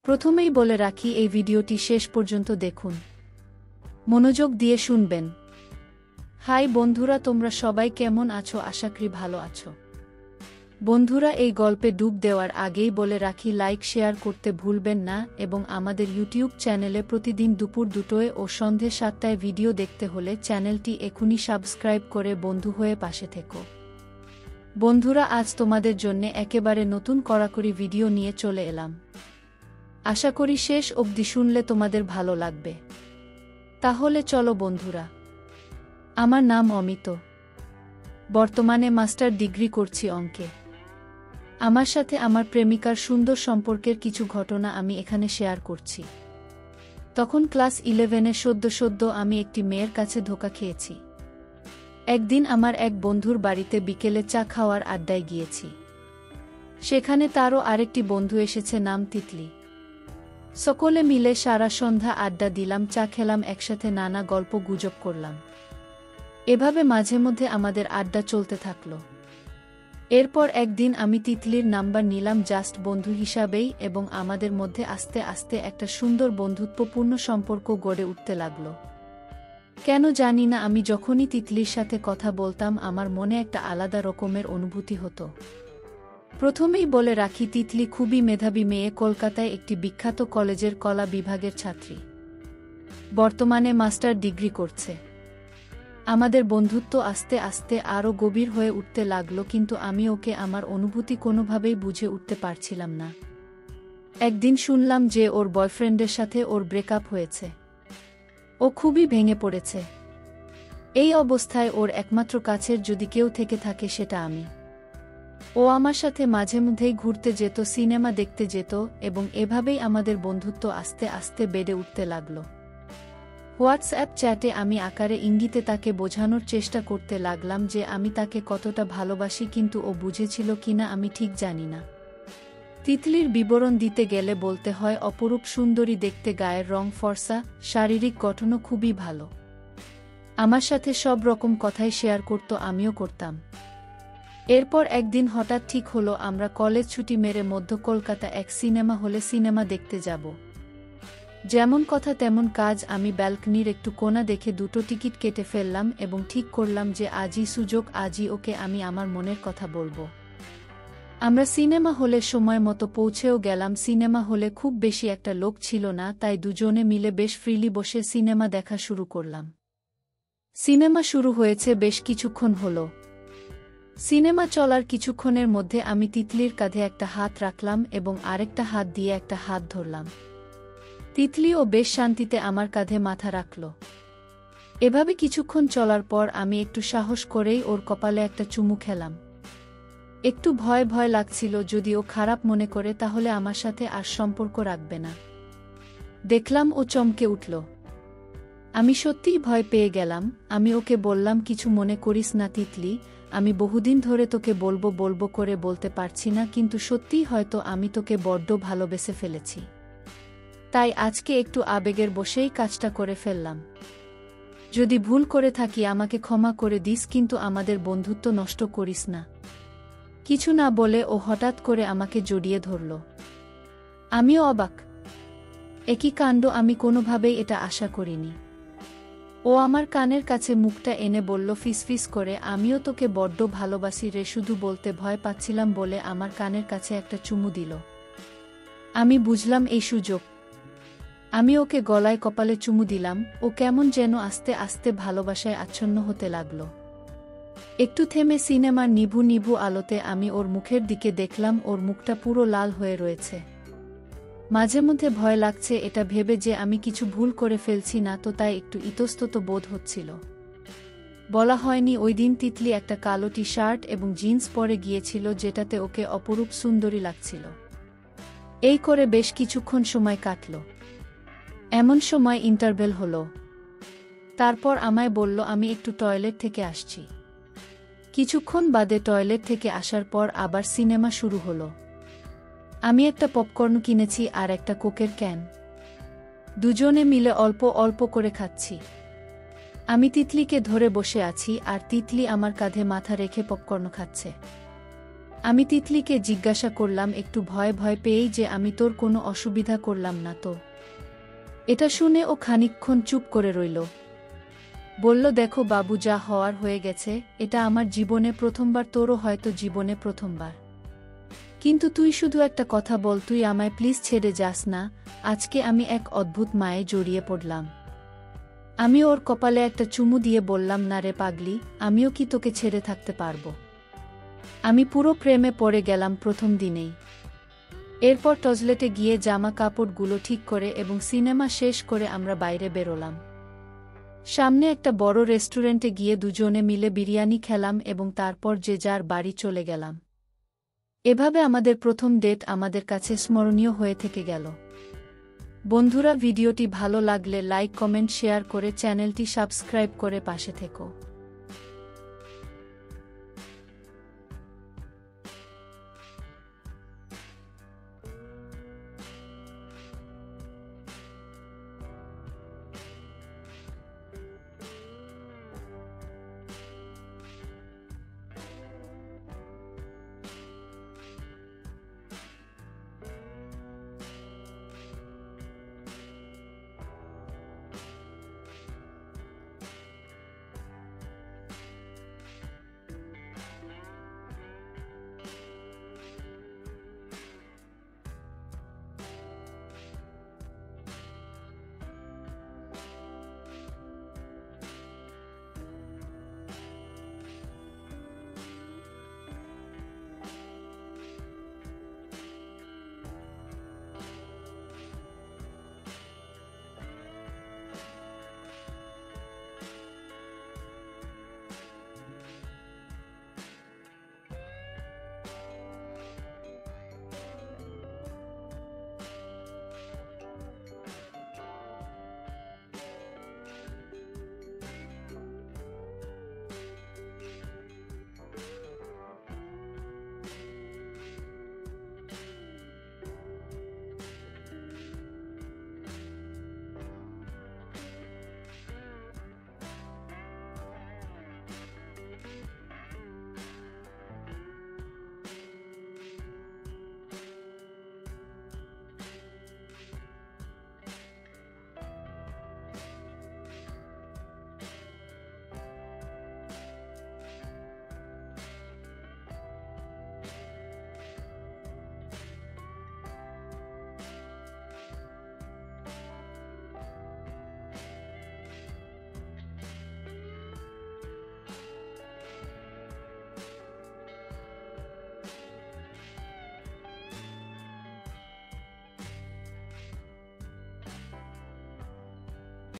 প্রথমেই বলে রাখি, এই ভিডিওটি শেষ পর্যন্ত দেখুন, মনোযোগ দিয়ে শুনবেন। হাই বন্ধুরা, তোমরা সবাই কেমন আছো? আশা করি ভালো আছো। বন্ধুরা, এই গল্পে ডুব দেওয়ার আগেই বলে রাখি, লাইক শেয়ার করতে ভুলবেন না এবং আমাদের ইউটিউব চ্যানেলে প্রতিদিন দুপুর 2টায় ও সন্ধে 7টায় ভিডিও দেখতে হলে চ্যানেলটি এখনই সাবস্ক্রাইব করে বন্ধু হয়ে পাশে থেকো। বন্ধুরা, আজ তোমাদের জন্য একেবারে নতুন কড়াকড়ি ভিডিও নিয়ে চলে এলাম। আশা করি শেষ অবধি শুনলে তোমাদের ভালো লাগবে। তাহলে চলো বন্ধুরা। আমার নাম অমিত, বর্তমানে মাস্টার ডিগ্রি করছি অঙ্কে। আমার সাথে আমার প্রেমিকার সুন্দর সম্পর্কের কিছু ঘটনা আমি এখানে শেয়ার করছি। তখন ক্লাস 11-এ সদ্য আমি একটি মেয়ের কাছে ধোঁকা খেয়েছি। একদিন আমার এক বন্ধুর বাড়িতে বিকেলে চা খাওয়ার আড্ডায় গিয়েছি। সেখানে তারও আরেকটি বন্ধু এসেছে, নাম তিতলি। সকলে মিলে সারা সন্ধ্যা আড্ডা দিলাম, চা খেলাম, একসাথে নানা গল্প গুজব করলাম। এভাবে মাঝে মধ্যে আমাদের আড্ডা চলতে থাকল। এরপর একদিন আমি তিতলির নাম্বার নিলাম জাস্ট বন্ধু হিসাবেই এবং আমাদের মধ্যে আস্তে আস্তে একটা সুন্দর বন্ধুত্বপূর্ণ সম্পর্ক গড়ে উঠতে লাগল। কেন জানি না, আমি যখনই তিতলির সাথে কথা বলতাম আমার মনে একটা আলাদা রকমের অনুভূতি হতো। প্রথমেই বলে রাখি, তিতলি খুবই মেধাবী মেয়ে, কলকাতায় একটি বিখ্যাত কলেজের কলা বিভাগের ছাত্রী, বর্তমানে মাস্টার ডিগ্রি করছে। আমাদের বন্ধুত্ব আস্তে আস্তে আরও গভীর হয়ে উঠতে লাগল, কিন্তু আমি ওকে আমার অনুভূতি কোনোভাবেই বুঝে উঠতে পারছিলাম না। একদিন শুনলাম যে ওর বয়ফ্রেন্ডের সাথে ওর ব্রেকআপ হয়েছে। ও খুবই ভেঙে পড়েছে। এই অবস্থায় ওর একমাত্র কাছের যদি কেউ থেকে থাকে সেটা আমি। ও আমার সাথে মাঝে মধ্যেই ঘুরতে যেত, সিনেমা দেখতে যেত এবং এভাবেই আমাদের বন্ধুত্ব আস্তে আস্তে বেড়ে উঠতে লাগল। হোয়াটসঅ্যাপ চ্যাটে আমি আকারে ইঙ্গিতে তাকে বোঝানোর চেষ্টা করতে লাগলাম যে আমি তাকে কতটা ভালোবাসি, কিন্তু ও বুঝেছিল কিনা আমি ঠিক জানি না। তিতলির বিবরণ দিতে গেলে বলতে হয়, অপরূপ সুন্দরী দেখতে, গায়ের রং ফর্সা, শারীরিক গঠনও খুবই ভালো। আমার সাথে সব রকম কথাই শেয়ার করত, আমিও করতাম। এরপর একদিন হঠাৎ ঠিক হলো আমরা কলেজ ছুটি মেরে মধ্য কলকাতা এক সিনেমা হলে সিনেমা দেখতে যাব। যেমন কথা তেমন কাজ, আমি ব্যালকনির একটু কোণা দেখে 2টো টিকিট কেটে ফেললাম এবং ঠিক করলাম যে আজই সুযোগ, আজই ওকে আমি আমার মনের কথা বলবো। আমরা সিনেমা হলে সময় মতো পৌঁছেও গেলাম। সিনেমা হলে খুব বেশি একটা লোক ছিল না, তাই দুজনে মিলে বেশ ফ্রিলি বসে সিনেমা দেখা শুরু করলাম। সিনেমা শুরু হয়েছে বেশ কিছুক্ষণ হলো। সিনেমা চলার কিছুক্ষণের মধ্যে আমি তিতলির কাঁধে একটা হাত রাখলাম এবং আরেকটা হাত দিয়ে একটা হাত ধরলাম। তিতলিও বেশ শান্তিতে আমার কাঁধে মাথা রাখল। এভাবে কিছুক্ষণ চলার পর আমি একটু সাহস করেই ওর কপালে একটা চুমু খেলাম। একটু ভয় ভয় লাগছিল, যদি ও খারাপ মনে করে তাহলে আমার সাথে আর সম্পর্ক রাখবে না। দেখলাম ও চমকে উঠল। আমি সত্যিই ভয় পেয়ে গেলাম। আমি ওকে বললাম, কিছু মনে করিস না তিতলি, আমি বহুদিন ধরে তোকে বলবো বলবো করে বলতে পারছি না, কিন্তু সত্যিই হয়তো আমি তোকে বড্ড ভালোবেসে ফেলেছি। তাই আজকে একটু আবেগের বশেই কাজটা করে ফেললাম। যদি ভুল করে থাকি আমাকে ক্ষমা করে দিস, কিন্তু আমাদের বন্ধুত্ব নষ্ট করিস না। কিছু না বলে ও হঠাৎ করে আমাকে জড়িয়ে ধরল। আমিও অবাক। একই কাণ্ড, আমি কোনোভাবেই এটা আশা করিনি। ও আমার কানের কাছে মুখটা এনে বলল ফিসফিস করে, আমিও তোকে বড্ড ভালোবাসি রে, শুধু বলতে ভয় পাচ্ছিলাম বলে আমার কানের কাছে একটা চুমু দিল। আমি বুঝলাম এই সুযোগ। আমি ওকে গলায় কপালে চুমু দিলাম। ও কেমন যেন আস্তে আস্তে ভালোবাসায় আচ্ছন্ন হতে লাগল। একটু থেমে সিনেমার নিভু নিভু আলোতে আমি ওর মুখের দিকে দেখলাম, ওর মুখটা পুরো লাল হয়ে রয়েছে। মাঝে মধ্যে ভয় লাগছে এটা ভেবে যে আমি কিছু ভুল করে ফেলছি না তো, তাই একটু ইতস্তত বোধ হচ্ছিল। বলা হয়নি, ওই দিন তিতলি একটা কালো টি শার্ট এবং জিন্স পরে গিয়েছিল, যেটাতে ওকে অপরূপ সুন্দরী লাগছিল। এই করে বেশ কিছুক্ষণ সময় কাটল। এমন সময় ইন্টারভেল হলো। তারপর আমায় বলল আমি একটু টয়লেট থেকে আসছি। কিছুক্ষণ বাদে টয়লেট থেকে আসার পর আবার সিনেমা শুরু হলো। আমি একটা পপকর্ন কিনেছি আর একটা কোকের ক্যান। দুজনে মিলে অল্প অল্প করে খাচ্ছি। আমি তিতলিকে ধরে বসে আছি আর তিতলি আমার কাঁধে মাথা রেখে পপকর্ন খাচ্ছে। আমি তিতলিকে জিজ্ঞাসা করলাম একটু ভয় ভয় পেয়েই যে আমি তোর কোনো অসুবিধা করলাম না তো। এটা শুনে ও খানিকক্ষণ চুপ করে রইল। বলল, দেখো বাবু, যা হওয়ার হয়ে গেছে, এটা আমার জীবনে প্রথমবার, তোরও হয়তো জীবনে প্রথমবার। কিন্তু তুই শুধু একটা কথা বল, তুই আমায় প্লিজ ছেড়ে যাস না। আজকে আমি এক অদ্ভুত মায়ে জড়িয়ে পড়লাম। আমি ওর কপালে একটা চুমু দিয়ে বললাম, না রে পাগলি, আমিও কি তোকে ছেড়ে থাকতে পারবো? আমি পুরো প্রেমে পড়ে গেলাম প্রথম দিনেই। এরপর টয়লেটে গিয়ে জামা কাপড়গুলো ঠিক করে এবং সিনেমা শেষ করে আমরা বাইরে বেরোলাম। সামনে একটা বড় রেস্টুরেন্টে গিয়ে দুজনে মিলে বিরিয়ানি খেলাম এবং তারপর যে যার বাড়ি চলে গেলাম। এভাবে আমাদের প্রথম ডেট আমাদের কাছে স্মরণীয় হয়ে থেকে গেল। বন্ধুরা, ভিডিওটি ভালো লাগলে লাইক, কমেন্ট, শেয়ার করে চ্যানেলটি সাবস্ক্রাইব করে পাশে থেকো।